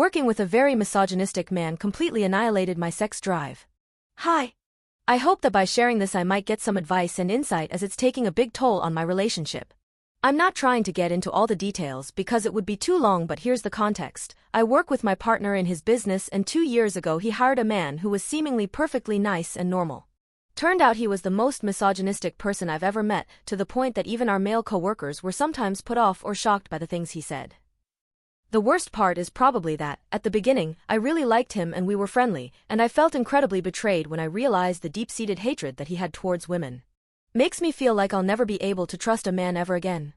Working with a very misogynistic man completely annihilated my sex drive. Hi. I hope that by sharing this I might get some advice and insight as it's taking a big toll on my relationship. I'm not trying to get into all the details because it would be too long, but here's the context. I work with my partner in his business, and 2 years ago he hired a man who was seemingly perfectly nice and normal. Turned out he was the most misogynistic person I've ever met, to the point that even our male co-workers were sometimes put off or shocked by the things he said. The worst part is probably that, at the beginning, I really liked him and we were friendly, and I felt incredibly betrayed when I realized the deep-seated hatred that he had towards women. Makes me feel like I'll never be able to trust a man ever again.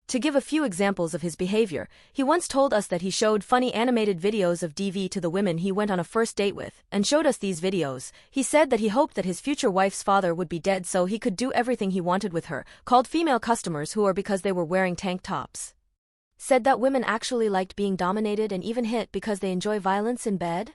To give a few examples of his behavior, he once told us that he showed funny animated videos of DV to the women he went on a first date with, and showed us these videos. He said that he hoped that his future wife's father would be dead so he could do everything he wanted with her, called female customers whore because they were wearing tank tops. Said that women actually liked being dominated and even hit because they enjoy violence in bed.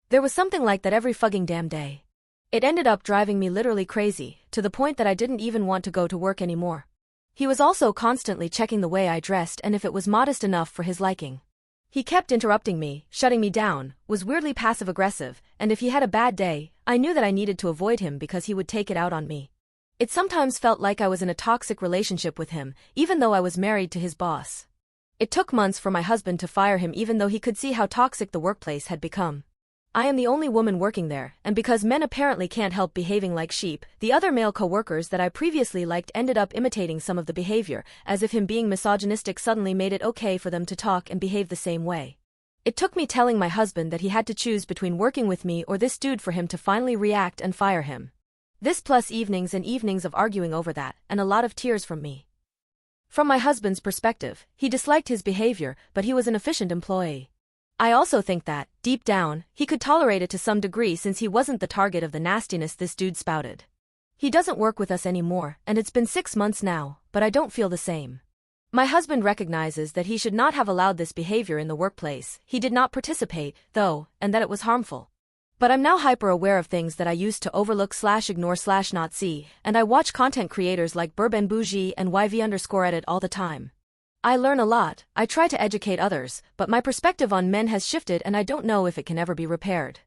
There was something like that every fucking damn day. It ended up driving me literally crazy, to the point that I didn't even want to go to work anymore. He was also constantly checking the way I dressed and if it was modest enough for his liking. He kept interrupting me, shutting me down, was weirdly passive-aggressive, and if he had a bad day, I knew that I needed to avoid him because he would take it out on me. It sometimes felt like I was in a toxic relationship with him, even though I was married to his boss. It took months for my husband to fire him even though he could see how toxic the workplace had become. I am the only woman working there, and because men apparently can't help behaving like sheep, the other male co-workers that I previously liked ended up imitating some of the behavior, as if him being misogynistic suddenly made it okay for them to talk and behave the same way. It took me telling my husband that he had to choose between working with me or this dude for him to finally react and fire him. This plus evenings and evenings of arguing over that, and a lot of tears from me. From my husband's perspective, he disliked his behavior, but he was an efficient employee. I also think that, deep down, he could tolerate it to some degree since he wasn't the target of the nastiness this dude spouted. He doesn't work with us anymore, and it's been 6 months now, but I don't feel the same. My husband recognizes that he should not have allowed this behavior in the workplace. He did not participate, though, and that it was harmful. But I'm now hyper-aware of things that I used to overlook/ignore/not see, and I watch content creators like Bourbon Bougie and YV_edit all the time. I learn a lot, I try to educate others, but my perspective on men has shifted and I don't know if it can ever be repaired.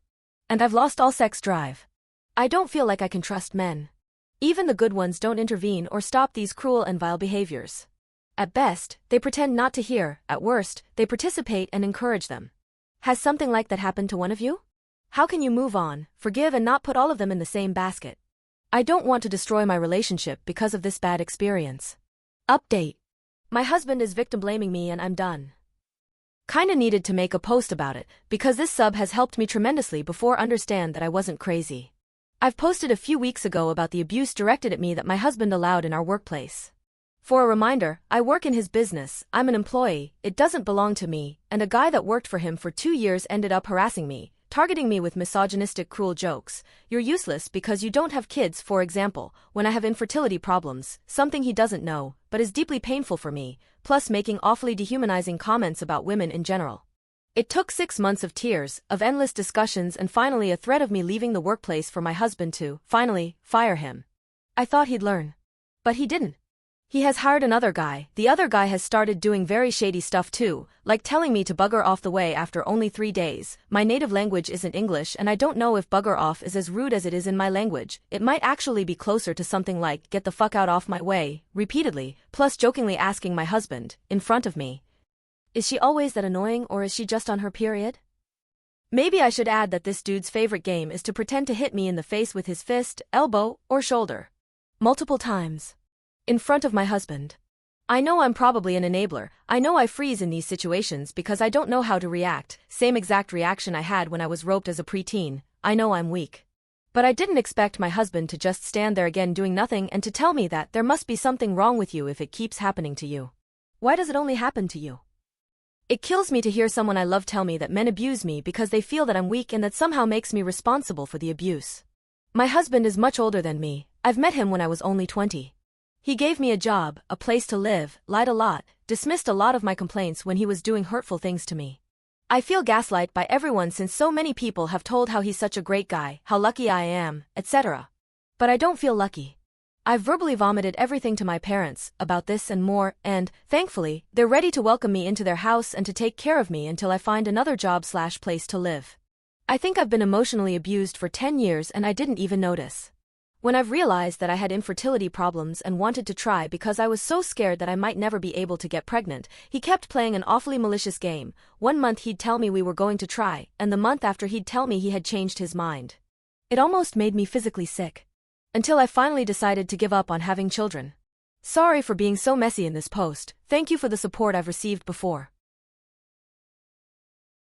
And I've lost all sex drive. I don't feel like I can trust men. Even the good ones don't intervene or stop these cruel and vile behaviors. At best, they pretend not to hear, at worst, they participate and encourage them. Has something like that happened to one of you? How can you move on, forgive and not put all of them in the same basket? I don't want to destroy my relationship because of this bad experience. Update. My husband is victim blaming me and I'm done. Kinda needed to make a post about it, because this sub has helped me tremendously before understand that I wasn't crazy. I've posted a few weeks ago about the abuse directed at me that my husband allowed in our workplace. For a reminder, I work in his business, I'm an employee, it doesn't belong to me, and a guy that worked for him for 2 years ended up harassing me, targeting me with misogynistic cruel jokes. You're useless because you don't have kids, for example, when I have infertility problems, something he doesn't know, but is deeply painful for me, plus making awfully dehumanizing comments about women in general. It took 6 months of tears, of endless discussions and finally a threat of me leaving the workplace for my husband to, finally, fire him. I thought he'd learn. But he didn't. He has hired another guy. The other guy has started doing very shady stuff too, like telling me to bugger off the way after only 3 days. My native language isn't English and I don't know if bugger off is as rude as it is in my language. It might actually be closer to something like get the fuck out off my way, repeatedly, plus jokingly asking my husband, in front of me, is she always that annoying or is she just on her period? Maybe I should add that this dude's favorite game is to pretend to hit me in the face with his fist, elbow, or shoulder. Multiple times. In front of my husband. I know I'm probably an enabler. I know I freeze in these situations because I don't know how to react. Same exact reaction I had when I was roped as a preteen. I know I'm weak. But I didn't expect my husband to just stand there again doing nothing and to tell me that there must be something wrong with you if it keeps happening to you. Why does it only happen to you? It kills me to hear someone I love tell me that men abuse me because they feel that I'm weak and that somehow makes me responsible for the abuse. My husband is much older than me. I've met him when I was only 20. He gave me a job, a place to live, lied a lot, dismissed a lot of my complaints when he was doing hurtful things to me. I feel gaslight by everyone since so many people have told how he's such a great guy, how lucky I am, etc. But I don't feel lucky. I've verbally vomited everything to my parents about this and more, and, thankfully, they're ready to welcome me into their house and to take care of me until I find another job/place to live. I think I've been emotionally abused for 10 years and I didn't even notice. When I've realized that I had infertility problems and wanted to try because I was so scared that I might never be able to get pregnant, he kept playing an awfully malicious game. 1 month he'd tell me we were going to try, and the month after he'd tell me he had changed his mind. It almost made me physically sick. Until I finally decided to give up on having children. Sorry for being so messy in this post. Thank you for the support I've received before.